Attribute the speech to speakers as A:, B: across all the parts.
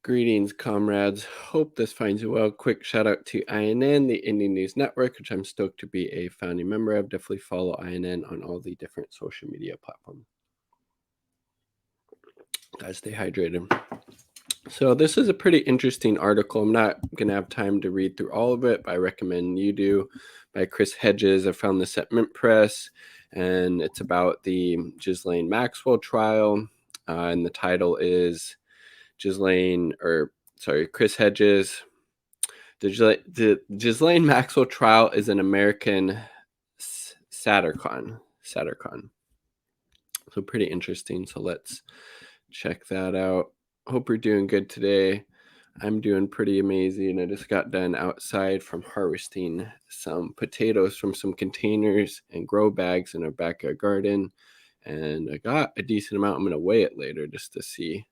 A: Greetings, comrades. Hope this finds you well. Quick shout out to INN, the Indian News Network, which I'm stoked to be a founding member of. Definitely follow INN on all the different social media platforms. Guys, stay hydrated. So this is a pretty interesting article. I'm not going to have time to read through all of it, but I recommend you do, by Chris Hedges. I found this at Mint Press, and it's about the Ghislaine Maxwell trial, and the title is Chris Hedges. The Ghislaine Maxwell trial is an American Satyricon. So pretty interesting. So let's check that out. Hope you're doing good today. I'm doing pretty amazing. I just got done outside from harvesting some potatoes from some containers and grow bags in our backyard garden. And I got a decent amount. I'm going to weigh it later just to see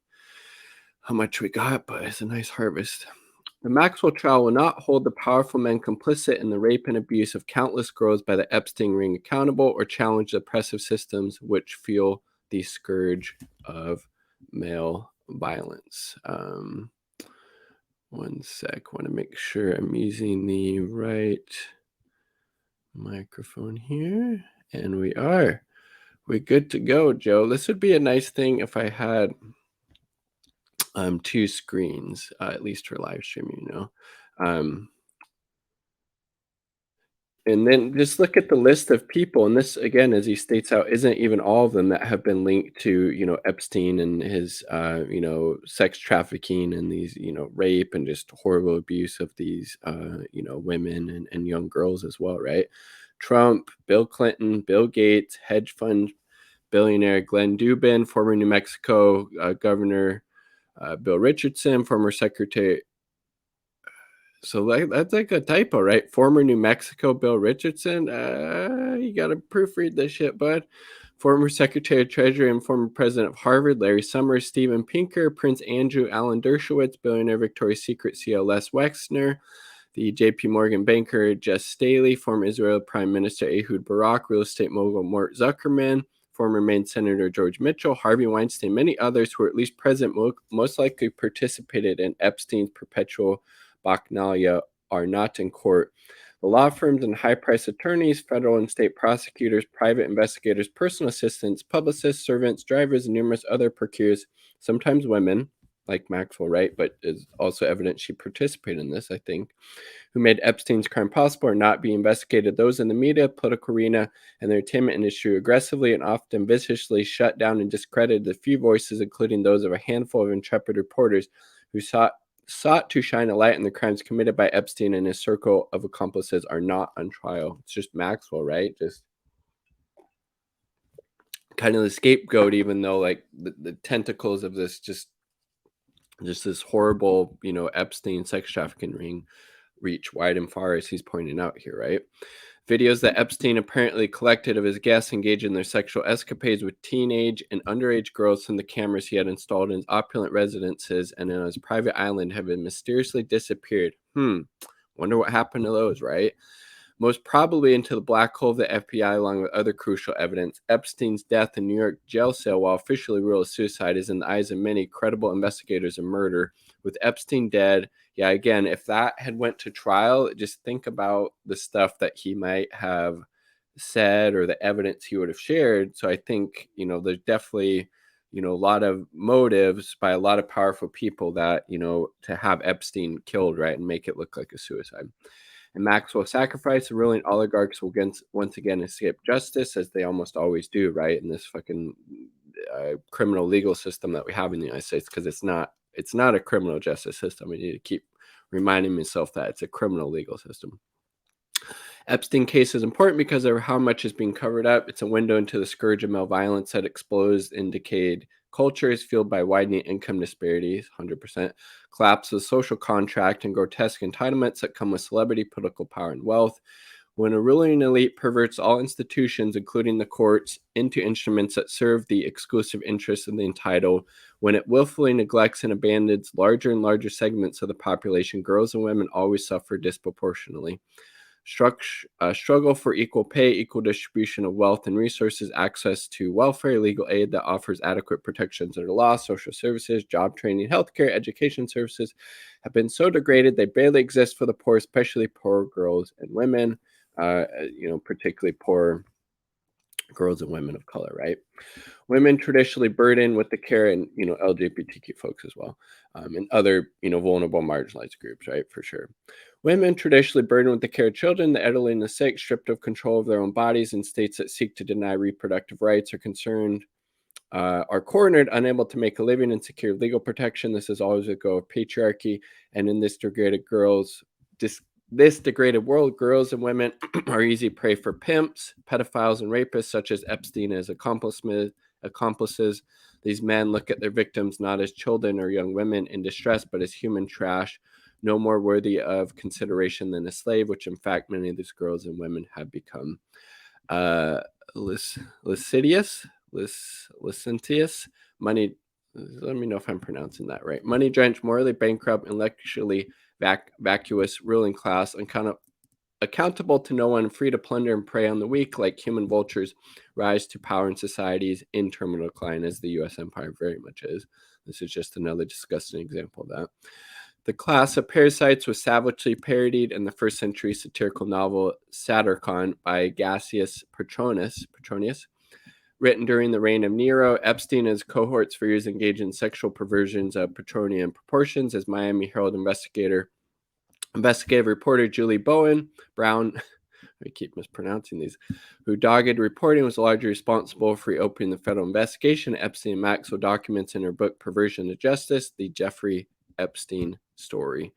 A: how much we got, but it's a nice harvest. The Maxwell trial will not hold the powerful men complicit in the rape and abuse of countless girls by the Epstein ring accountable or challenge the oppressive systems which fuel the scourge of male violence. One sec. Want to make sure I'm using the right microphone here. And we are. We're good to go, Joe. This would be a nice thing if I had two screens, at least for live streaming, and then just look at the list of people, and this, again, as he states out, isn't even all of them that have been linked to, Epstein and his, sex trafficking and these, rape and just horrible abuse of these, women and young girls as well, right? Trump, Bill Clinton, Bill Gates, hedge fund billionaire Glenn Dubin, former New Mexico governor Bill Richardson, former secretary. So that's like a typo, right? Former New Mexico Bill Richardson. You got to proofread this shit, bud. Former Secretary of Treasury and former president of Harvard, Larry Summers, Steven Pinker, Prince Andrew, Alan Dershowitz, billionaire Victoria's Secret CEO Les Wexner, the J.P. Morgan banker Jess Staley, former Israel Prime Minister Ehud Barak, real estate mogul Mort Zuckerman, former Maine Senator George Mitchell, Harvey Weinstein, many others who were at least present, most likely participated in Epstein's perpetual bacchanalia, are not in court. The law firms and high-priced attorneys, federal and state prosecutors, private investigators, personal assistants, publicists, servants, drivers, and numerous other procures, sometimes women, like Maxwell, right? But it's also evident she participated in this, I think, who made Epstein's crime possible, are not being investigated. Those in the media, political arena, and the entertainment industry aggressively and often viciously shut down and discredited the few voices, including those of a handful of intrepid reporters who sought to shine a light on the crimes committed by Epstein and his circle of accomplices, are not on trial. It's just Maxwell, right? Just kind of the scapegoat, even though like the tentacles of this just this horrible, Epstein sex trafficking ring reach wide and far, as he's pointing out here, right? Videos that Epstein apparently collected of his guests engaged in their sexual escapades with teenage and underage girls from the cameras he had installed in his opulent residences and on his private island have been mysteriously disappeared. Wonder what happened to those, right? Most probably into the black hole of the FBI, along with other crucial evidence. Epstein's death in New York jail cell, while officially ruled as suicide, is in the eyes of many credible investigators a murder. With Epstein dead, yeah, again, if that had went to trial, just think about the stuff that he might have said or the evidence he would have shared. So I think, there's definitely, a lot of motives by a lot of powerful people that, to have Epstein killed, right, and make it look like a suicide. And Maxwell sacrificed, the ruling oligarchs will once again escape justice, as they almost always do, right, in this fucking criminal legal system that we have in the United States, because it's not a criminal justice system. We need to keep reminding myself that it's a criminal legal system. Epstein case is important because of how much is being covered up. It's a window into the scourge of male violence that explodes in decayed cultures fueled by widening income disparities, 100%, collapse of social contract, and grotesque entitlements that come with celebrity, political power, and wealth. When a ruling elite perverts all institutions, including the courts, into instruments that serve the exclusive interests of the entitled, when it willfully neglects and abandons larger and larger segments of the population, girls and women always suffer disproportionately. struggle for equal pay, equal distribution of wealth and resources, access to welfare, legal aid that offers adequate protections under law, social services, job training, healthcare, education services have been so degraded they barely exist for the poor, especially poor girls and women, particularly poor girls and women of color, right? Women traditionally burdened with the care, and LGBTQ folks as well, and other vulnerable marginalized groups, right? For sure. Women traditionally burdened with the care of children, the elderly, and the sick, stripped of control of their own bodies in states that seek to deny reproductive rights, are cornered, unable to make a living and secure legal protection. This is always a go of patriarchy, and in this degraded world, girls and women are easy prey for pimps, pedophiles, and rapists, such as Epstein as accomplices. These men look at their victims not as children or young women in distress, but as human trash, no more worthy of consideration than a slave, which in fact many of these girls and women have become. Licentious, money. Let me know if I'm pronouncing that right. Money drenched, morally bankrupt, intellectually vacuous ruling class, accountable to no one, free to plunder and prey on the weak like human vultures, rise to power in societies in terminal decline, as the U.S. empire very much is. This is just another disgusting example of that. The class of parasites was savagely parodied in the first century satirical novel Satyricon by Gaius Petronius, written during the reign of Nero. Epstein and his cohorts for years engaged in sexual perversions of Petronian proportions, as Miami Herald investigative reporter Julie Brown, I keep mispronouncing these, who dogged reporting was largely responsible for reopening the federal investigation. Epstein and Maxwell documents in her book Perversion to Justice, the Jeffrey Epstein story.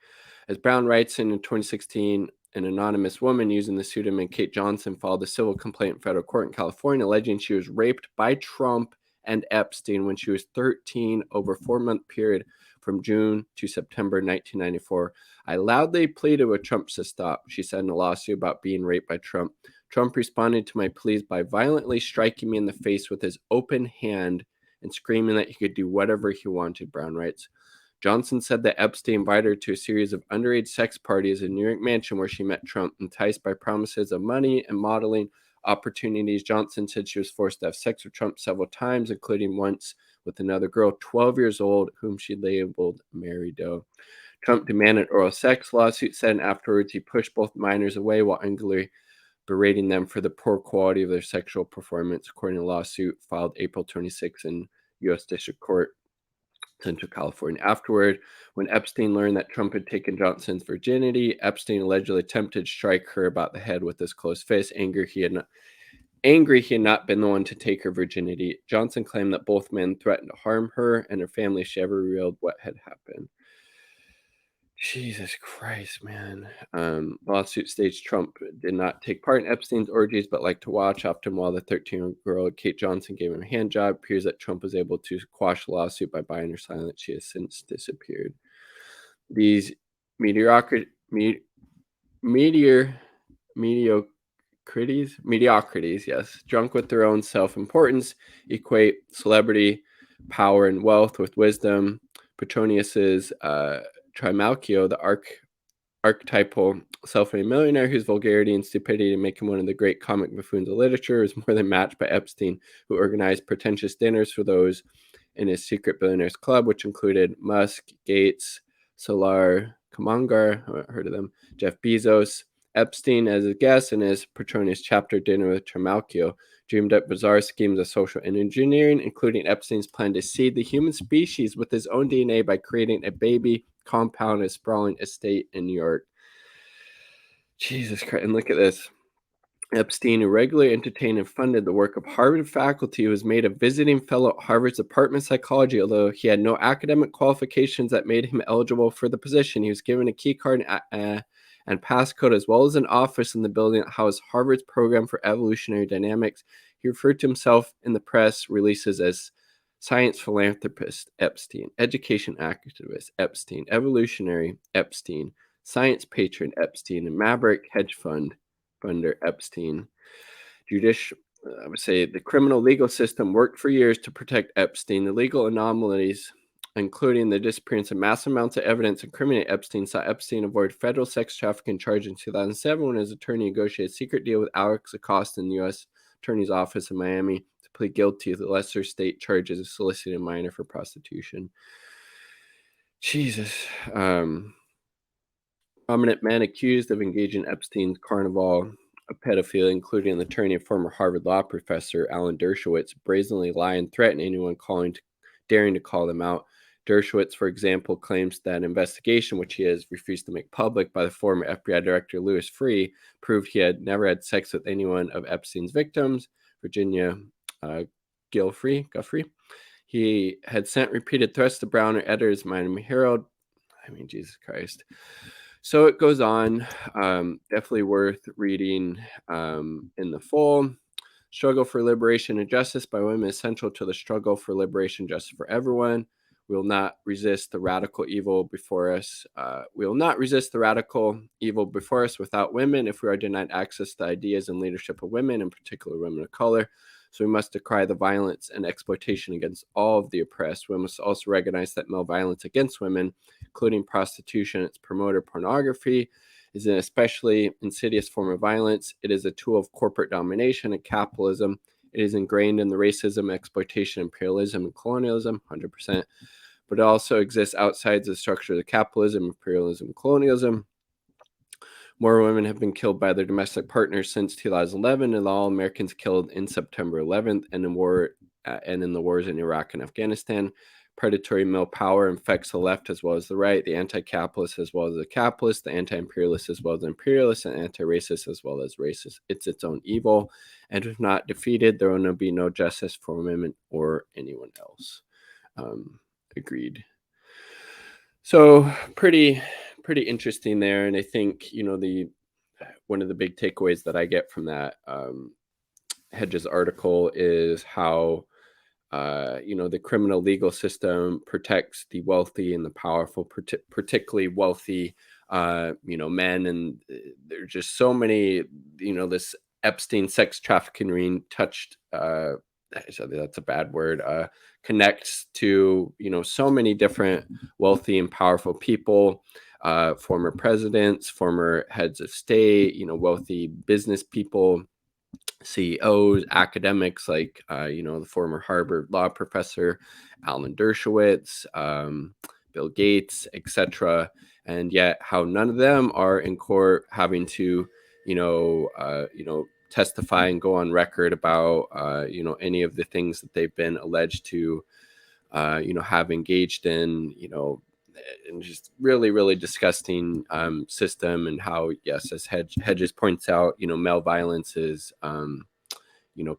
A: As Brown writes in 2016, an anonymous woman using the pseudonym Kate Johnson filed a civil complaint in federal court in California alleging she was raped by Trump and Epstein when she was 13 over a 4-month period from June to September 1994. I loudly pleaded with Trump to stop, she said in a lawsuit about being raped by Trump. Trump responded to my pleas by violently striking me in the face with his open hand and screaming that he could do whatever he wanted, Brown writes. Johnson said that Epstein invited her to a series of underage sex parties in New York Mansion where she met Trump, enticed by promises of money and modeling opportunities. Johnson said she was forced to have sex with Trump several times, including once with another girl, 12 years old, whom she labeled Mary Doe. Trump demanded oral sex, lawsuit said, and afterwards he pushed both minors away while angrily berating them for the poor quality of their sexual performance, according to a lawsuit filed April 26 in U.S. District Court, Central California. Afterward, when Epstein learned that Trump had taken Johnson's virginity, Epstein allegedly attempted to strike her about the head with his closed fist. Angry he had not been the one to take her virginity. Johnson claimed that both men threatened to harm her and her family. She never revealed what had happened. Jesus Christ, man. Lawsuit states Trump did not take part in Epstein's orgies, but liked to watch, often while the 13-year-old Kate Johnson gave him a hand job. It appears that Trump was able to quash the lawsuit by buying her silence. She has since disappeared. These mediocrities, yes, drunk with their own self-importance, equate celebrity, power, and wealth with wisdom. Petronius's Trimalchio, the archetypal self-made millionaire whose vulgarity and stupidity make him one of the great comic buffoons of literature, is more than matched by Epstein, who organized pretentious dinners for those in his secret billionaires club, which included Musk, Gates, Solar, Kamangar, I haven't heard of them, Jeff Bezos. Epstein, as a guest in his Petronius chapter dinner with Trimalchio, dreamed up bizarre schemes of social engineering, including Epstein's plan to seed the human species with his own DNA by creating a baby compound, a sprawling estate in New York. Jesus Christ. And look at this. Epstein, who regularly entertained and funded the work of Harvard faculty, was made a visiting fellow at Harvard's Department of Psychology. Although he had no academic qualifications that made him eligible for the position, he was given a key card and passcode, as well as an office in the building that housed Harvard's program for evolutionary dynamics. He referred to himself in the press releases as science philanthropist Epstein, education activist Epstein, evolutionary Epstein, science patron Epstein, and maverick hedge funder Epstein. I would say the criminal legal system worked for years to protect Epstein. The legal anomalies including the disappearance of massive amounts of evidence incriminating Epstein, saw Epstein avoid federal sex trafficking charge in 2007 when his attorney negotiated a secret deal with Alex Acosta in the U.S. Attorney's Office in Miami to plead guilty to the lesser state charges of soliciting a minor for prostitution. Jesus. Prominent men accused of engaging in Epstein's carnival of pedophilia, including an attorney and former Harvard law professor Alan Dershowitz, brazenly lie and threaten anyone daring to call them out. Dershowitz, for example, claims that an investigation, which he has refused to make public, by the former FBI director Louis Freeh, proved he had never had sex with anyone of Epstein's victims. Virginia Guthrie. He had sent repeated threats to Brown or editors of Miami Herald. I mean, Jesus Christ. So it goes on. Definitely worth reading in the full. Struggle for liberation and justice by women is central to the struggle for liberation and justice for everyone. We will not resist the radical evil before us. We will not resist the radical evil before us without women if we are denied access to ideas and leadership of women, in particular women of color. So we must decry the violence and exploitation against all of the oppressed. We must also recognize that male violence against women, including prostitution, its promoter pornography, is an especially insidious form of violence. It is a tool of corporate domination and capitalism. It is ingrained in the racism, exploitation, imperialism, and colonialism, 100%. But it also exists outside the structure of the capitalism, imperialism, and colonialism. More women have been killed by their domestic partners since 2011, and all Americans killed in September 11th, and in the wars in Iraq and Afghanistan. Predatory male power infects the left as well as the right, the anti-capitalist as well as the capitalist, the anti-imperialist as well as the imperialist, and anti-racist as well as racist. It's its own evil, and if not defeated, there will be no justice for women or anyone else. Agreed. So pretty interesting there, and I think one of the big takeaways that I get from that Hedges article is how the criminal legal system protects the wealthy and the powerful, particularly wealthy men, and there's just so many. This Epstein sex trafficking ring touched. That's a bad word. Connects to so many different wealthy and powerful people, former presidents, former heads of state, wealthy business people, CEOs, academics like the former Harvard law professor Alan Dershowitz, Bill Gates, etc. And yet, how none of them are in court having to testify and go on record about any of the things that they've been alleged to have engaged in, and just really disgusting system, and how, yes, as Hedges points out, male violence is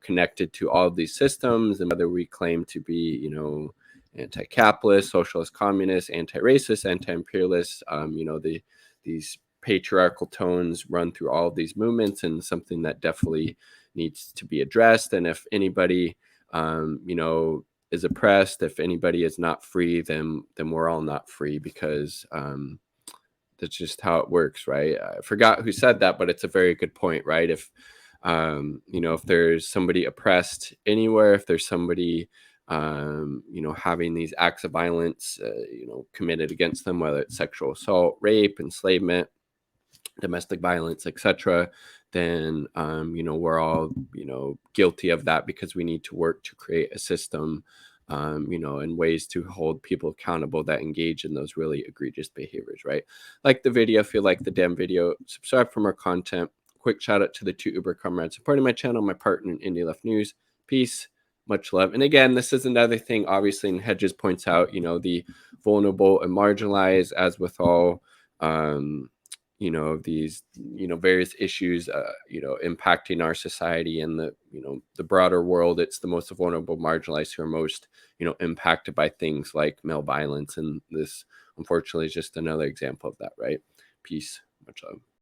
A: connected to all of these systems, and whether we claim to be anti-capitalist, socialist, communist, anti-racist, anti-imperialist, these patriarchal tones run through all of these movements, and something that definitely needs to be addressed. And if anybody is oppressed, if anybody is not free, then we're all not free, because that's just how it works, right? I forgot who said that, but it's a very good point, right? If if there's somebody oppressed anywhere, if there's somebody having these acts of violence committed against them, whether it's sexual assault, rape, enslavement, domestic violence, etc., then we're all guilty of that, because we need to work to create a system and ways to hold people accountable that engage in those really egregious behaviors, right? Like the video, if you like the damn video, subscribe for more content. Quick shout out to the 2 Uber comrades supporting my channel, my partner in Indie Left News. Peace, much love. And again, this is another thing, obviously, and Hedges points out, the vulnerable and marginalized, as with all these various issues impacting our society and the broader world. It's the most vulnerable, marginalized, who are most impacted by things like male violence, and this unfortunately is just another example of that, right? Peace, much love.